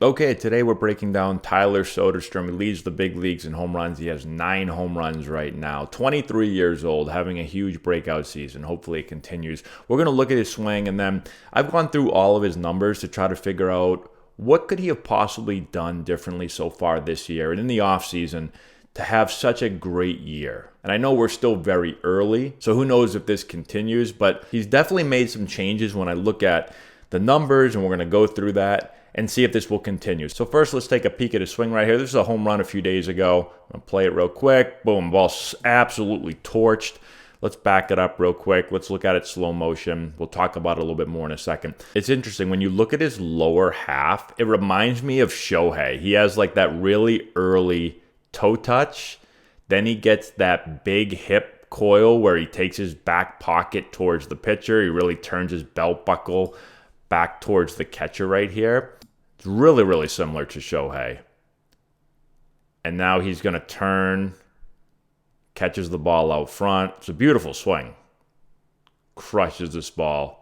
Okay, today we're breaking down Tyler Soderstrom. He leads the big leagues in home runs. He has 9 home runs right now. 23 years old, having a huge breakout season. Hopefully it continues. We're going to look at his swing, and then I've gone through all of his numbers to try to figure out what could he have possibly done differently so far this year and in the offseason to have such a great year. And I know we're still very early, so who knows if this continues, but he's definitely made some changes when I look at the numbers, and we're going to go through that and see if this will continue. So first, let's take a peek at his swing right here. This is a home run a few days ago. I'm going to play it real quick. Boom, ball absolutely torched. Let's back it up real quick. Let's look at it slow motion. We'll talk about it a little bit more in a second. It's interesting. When you look at his lower half, it reminds me of Shohei. He has like that really early toe touch. Then he gets that big hip coil where he takes his back pocket towards the pitcher. He really turns his belt buckle back towards the catcher right here. It's really, really similar to Shohei. And now he's going to turn, catches the ball out front. It's a beautiful swing. Crushes this ball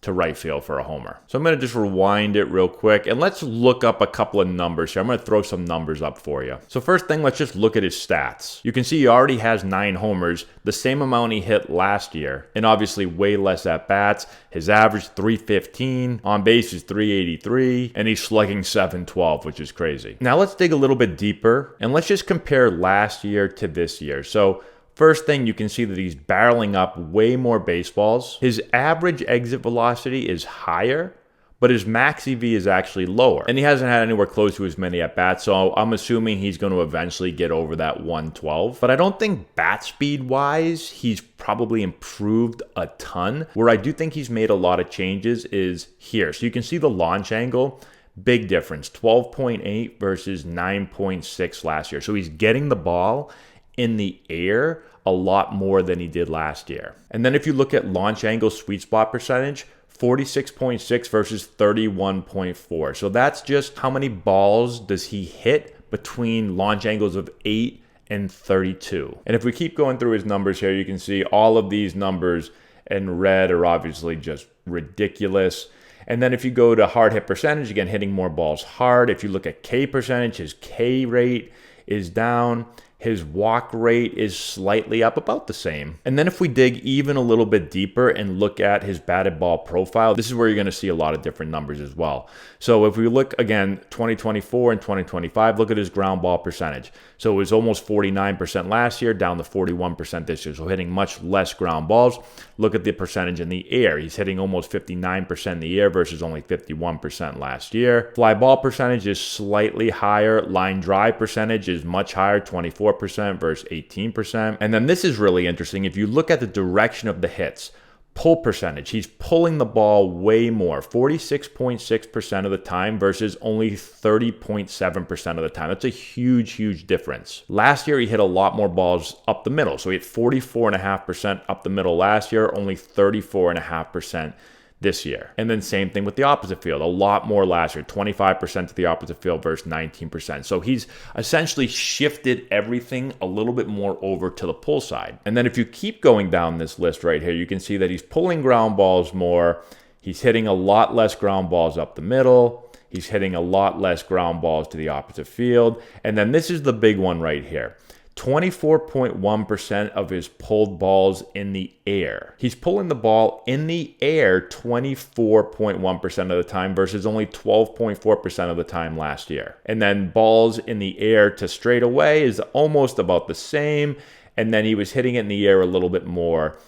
to right field for a homer. So I'm going to just rewind it real quick, and let's look up a couple of numbers here. I'm going to throw some numbers up for you. So first thing, let's just look at his stats. You can see he already has 9 homers, the same amount he hit last year, and obviously way less at-bats. His average 315, on base is 383, and he's slugging 712, which is crazy. Now let's dig a little bit deeper, and let's just compare last year to this year. So first thing, you can see that he's barreling up way more baseballs. His average exit velocity is higher, but his max EV is actually lower. And he hasn't had anywhere close to as many at-bats, so I'm assuming he's going to eventually get over that 112. But I don't think bat speed-wise, he's probably improved a ton. Where I do think he's made a lot of changes is here. So you can see the launch angle. Big difference, 12.8 versus 9.6 last year. So he's getting the ball in the air a lot more than he did last year. And then if you look at launch angle sweet spot percentage, 46.6 versus 31.4. So that's just how many balls does he hit between launch angles of 8 and 32. And if we keep going through his numbers here, you can see all of these numbers in red are obviously just ridiculous. And then if you go to hard hit percentage, again, hitting more balls hard. If you look at K percentage, his K rate is down. His walk rate is slightly up, about the same. And then if we dig even a little bit deeper and look at his batted ball profile, this is where you're going to see a lot of different numbers as well. So if we look, again, 2024 and 2025, look at his ground ball percentage. So it was almost 49% last year, down to 41% this year. So hitting much less ground balls. Look at the percentage in the air. He's hitting almost 59% in the air versus only 51% last year. Fly ball percentage is slightly higher. Line drive percentage is much higher, 24% versus 18%. And then this is really interesting. If you look at the direction of the hits, pull percentage, he's pulling the ball way more, 46.6% of the time versus only 30.7% of the time. That's a huge, huge difference. Last year, he hit a lot more balls up the middle. So he hit 44.5% up the middle last year, only 34.5% this year. And then same thing with the opposite field. A lot more last year, 25% to the opposite field versus 19%. So he's essentially shifted everything a little bit more over to the pull side. And then if you keep going down this list right here, you can see that he's pulling ground balls more. He's hitting a lot less ground balls up the middle. He's hitting a lot less ground balls to the opposite field. And then this is the big one right here. 24.1% of his pulled balls in the air. He's pulling the ball in the air 24.1% of the time versus only 12.4% of the time last year. And then balls in the air to straight away is almost about the same. And then he was hitting it in the air a little bit more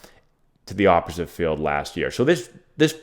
to the opposite field last year. So this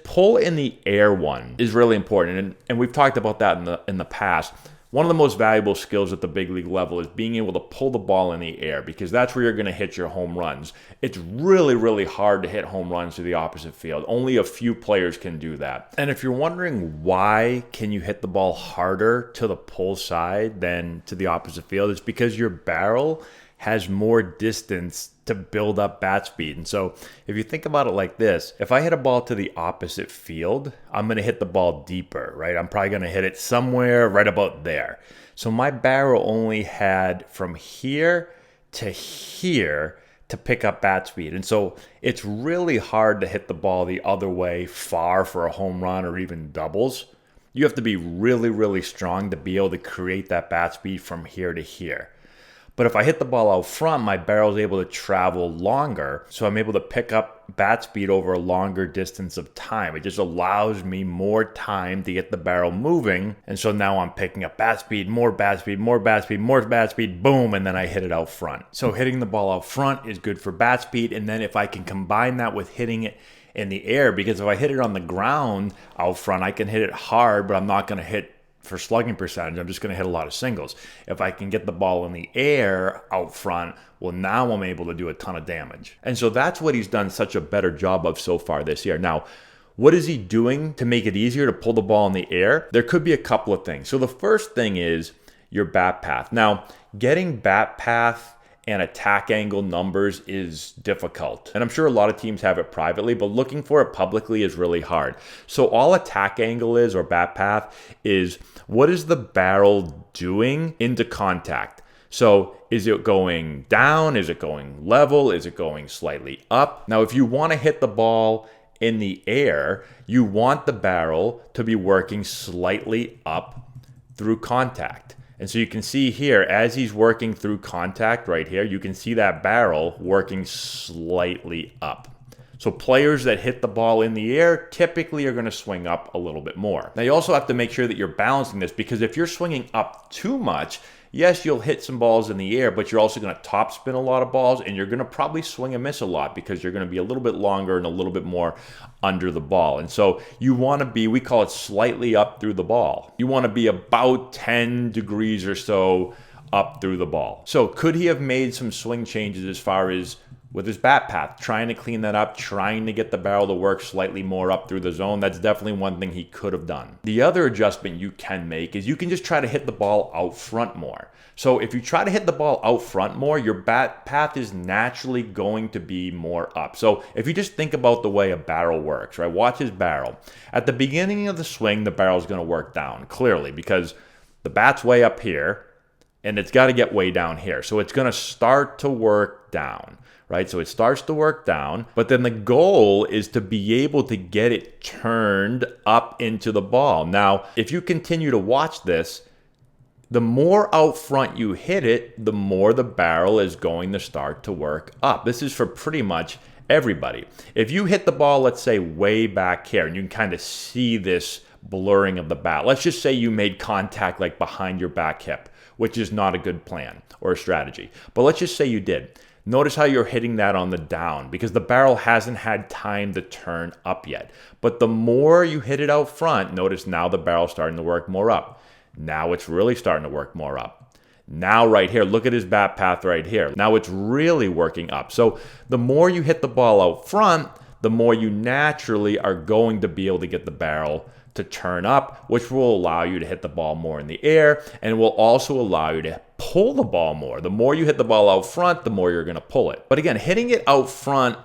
pull in the air one is really important. And we've talked about that in the past. One of the most valuable skills at the big league level is being able to pull the ball in the air, because that's where you're going to hit your home runs. It's really, really hard to hit home runs to the opposite field. Only a few players can do that. And if you're wondering why can you hit the ball harder to the pull side than to the opposite field, it's because your barrel has more distance to build up bat speed. And so if you think about it like this, if I hit a ball to the opposite field, I'm going to hit the ball deeper, right? I'm probably going to hit it somewhere right about there. So my barrel only had from here to here to pick up bat speed. And so it's really hard to hit the ball the other way far for a home run or even doubles. You have to be really, really strong to be able to create that bat speed from here to here. But if I hit the ball out front, my barrel is able to travel longer. So I'm able to pick up bat speed over a longer distance of time. It just allows me more time to get the barrel moving. And so now I'm picking up bat speed, more bat speed, more bat speed, more bat speed, boom, and then I hit it out front. So hitting the ball out front is good for bat speed. And then if I can combine that with hitting it in the air, because if I hit it on the ground out front, I can hit it hard, but I'm not going to hit for slugging percentage. I'm just going to hit a lot of singles. If I can get the ball in the air out front, well, now I'm able to do a ton of damage. And so that's what he's done such a better job of so far this year. Now, what is he doing to make it easier to pull the ball in the air? There could be a couple of things. So the first thing is your bat path. Now, getting bat path and attack angle numbers is difficult. And I'm sure a lot of teams have it privately, but looking for it publicly is really hard. So all attack angle is, or bat path, is what is the barrel doing into contact? So is it going down? Is it going level? Is it going slightly up? Now, if you want to hit the ball in the air, you want the barrel to be working slightly up through contact. And so you can see here, as he's working through contact right here, you can see that barrel working slightly up. So players that hit the ball in the air typically are going to swing up a little bit more. Now you also have to make sure that you're balancing this, because if you're swinging up too much, yes, you'll hit some balls in the air, but you're also going to top spin a lot of balls, and you're going to probably swing and miss a lot because you're going to be a little bit longer and a little bit more under the ball. And so you want to be, we call it slightly up through the ball. You want to be about 10 degrees or so up through the ball. So could he have made some swing changes as far as with his bat path, trying to clean that up, trying to get the barrel to work slightly more up through the zone? That's definitely one thing he could have done. The other adjustment you can make is you can just try to hit the ball out front more. So if you try to hit the ball out front more, your bat path is naturally going to be more up. So if you just think about the way a barrel works, right? Watch his barrel. At the beginning of the swing, the barrel is going to work down, clearly, because the bat's way up here, and it's got to get way down here. So it's going to start to work down. Right? So it starts to work down, but then the goal is to be able to get it turned up into the ball. Now, if you continue to watch this, the more out front you hit it, the more the barrel is going to start to work up. This is for pretty much everybody. If you hit the ball, let's say way back here, and you can kind of see this blurring of the bat. Let's just say you made contact like behind your back hip, which is not a good plan or a strategy. But let's just say you did. Notice how you're hitting that on the down, because the barrel hasn't had time to turn up yet. But the more you hit it out front, notice now the barrel's starting to work more up. Now it's really starting to work more up. Now right here, look at his bat path right here. Now it's really working up. So the more you hit the ball out front, the more you naturally are going to be able to get the barrel to turn up, which will allow you to hit the ball more in the air, and will also allow you to pull the ball more. The more you hit the ball out front, the more you're going to pull it. But again, hitting it out front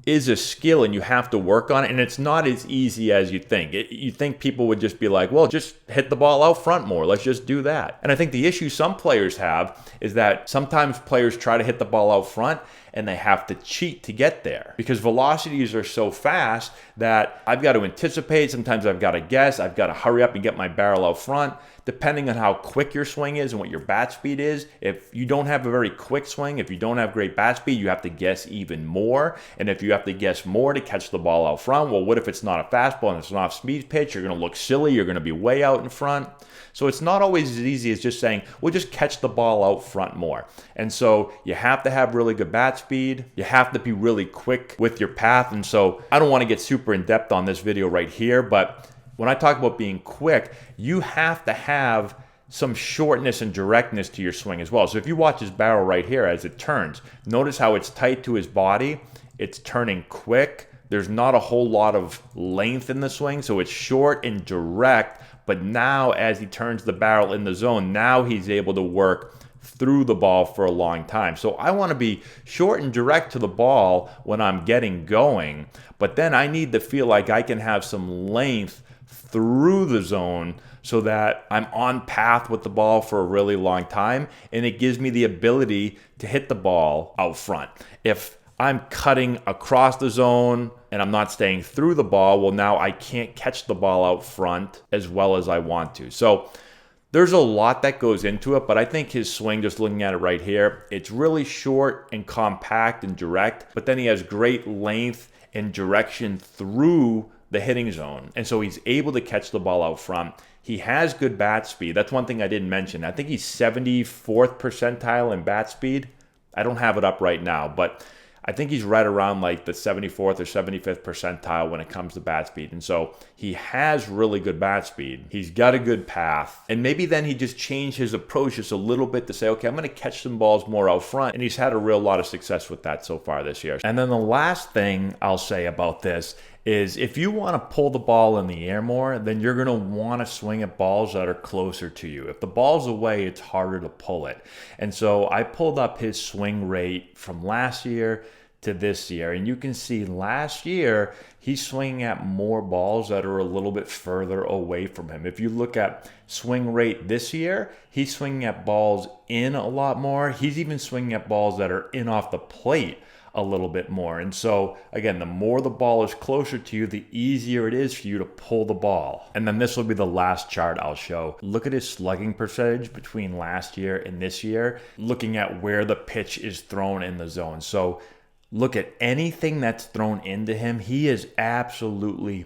is a skill, and you have to work on it, and it's not as easy as you think. You think people would just be like, well, just hit the ball out front more. Let's just do that. And I think the issue some players have is that sometimes players try to hit the ball out front, and they have to cheat to get there because velocities are so fast that I've got to anticipate. Sometimes I've got to guess. I've got to hurry up and get my barrel out front. Depending on how quick your swing is and what your bat speed is, if you don't have a very quick swing, if you don't have great bat speed, you have to guess even more. And if you have to guess more to catch the ball out front, well, what if it's not a fastball and it's an off-speed pitch? You're going to look silly. You're going to be way out in front. So it's not always as easy as just saying, well, just catch the ball out front more. And so you have to have really good bat speed. You have to be really quick with your path. And so I don't want to get super in depth on this video right here, but when I talk about being quick, you have to have some shortness and directness to your swing as well. So if you watch his barrel right here as it turns, notice how it's tight to his body. It's turning quick. There's not a whole lot of length in the swing, so it's short and direct. But now as he turns the barrel in the zone, now he's able to work through the ball for a long time. So I want to be short and direct to the ball when I'm getting going, but then I need to feel like I can have some length through the zone so that I'm on path with the ball for a really long time, and it gives me the ability to hit the ball out front. If I'm cutting across the zone and I'm not staying through the ball. Well, now I can't catch the ball out front as well as I want to. So there's a lot that goes into it, but I think his swing, just looking at it right here, it's really short and compact and direct, but then he has great length and direction through the hitting zone. And so he's able to catch the ball out front. He has good bat speed. That's one thing I didn't mention. I think he's 74th percentile in bat speed. I don't have it up right now, but I think he's right around like the 74th or 75th percentile when it comes to bat speed. And so he has really good bat speed. He's got a good path. And maybe then he just changed his approach just a little bit to say, okay, I'm going to catch some balls more out front. And he's had a real lot of success with that so far this year. And then the last thing I'll say about this is if you want to pull the ball in the air more, then you're going to want to swing at balls that are closer to you. If the ball's away, it's harder to pull it. And so I pulled up his swing rate from last year to this year. And you can see last year, he's swinging at more balls that are a little bit further away from him. If you look at swing rate this year, he's swinging at balls in a lot more. He's even swinging at balls that are in off the plate a little bit more. And so again, the more the ball is closer to you, the easier it is for you to pull the ball. And then this will be the last chart I'll show. Look at his slugging percentage between last year and this year, looking at where the pitch is thrown in the zone. So look at anything that's thrown into him, he is absolutely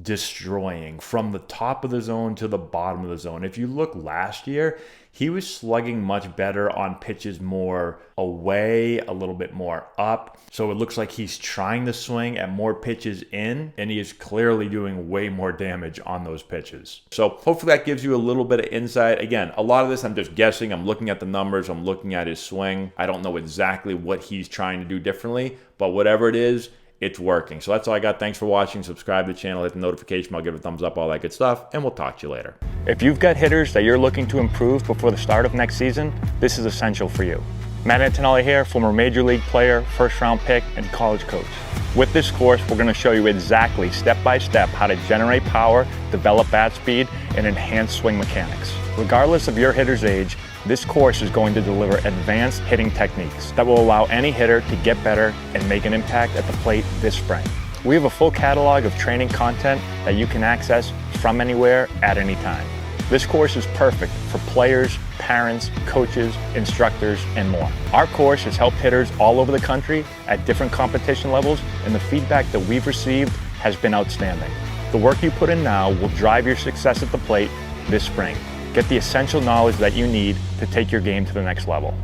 destroying from the top of the zone to the bottom of the zone. If you look last year, he was slugging much better on pitches more away, a little bit more up. So it looks like he's trying to swing at more pitches in, and he is clearly doing way more damage on those pitches. So hopefully that gives you a little bit of insight. Again, a lot of this I'm just guessing. I'm looking at the numbers. I'm looking at his swing. I don't know exactly what he's trying to do differently, but whatever it is, it's working. So that's all I got. Thanks for watching. Subscribe to the channel, hit the notification bell, give it a thumbs up, all that good stuff, and we'll talk to you later. If you've got hitters that you're looking to improve before the start of next season, this is essential for you. Matt Antonelli here, former major league player, first-round pick, and college coach. With this course, we're going to show you exactly step-by-step how to generate power, develop bat speed, and enhance swing mechanics. Regardless of your hitter's age, this course is going to deliver advanced hitting techniques that will allow any hitter to get better and make an impact at the plate this spring. We have a full catalog of training content that you can access from anywhere at any time. This course is perfect for players, parents, coaches, instructors, and more. Our course has helped hitters all over the country at different competition levels, and the feedback that we've received has been outstanding. The work you put in now will drive your success at the plate this spring. Get the essential knowledge that you need to take your game to the next level.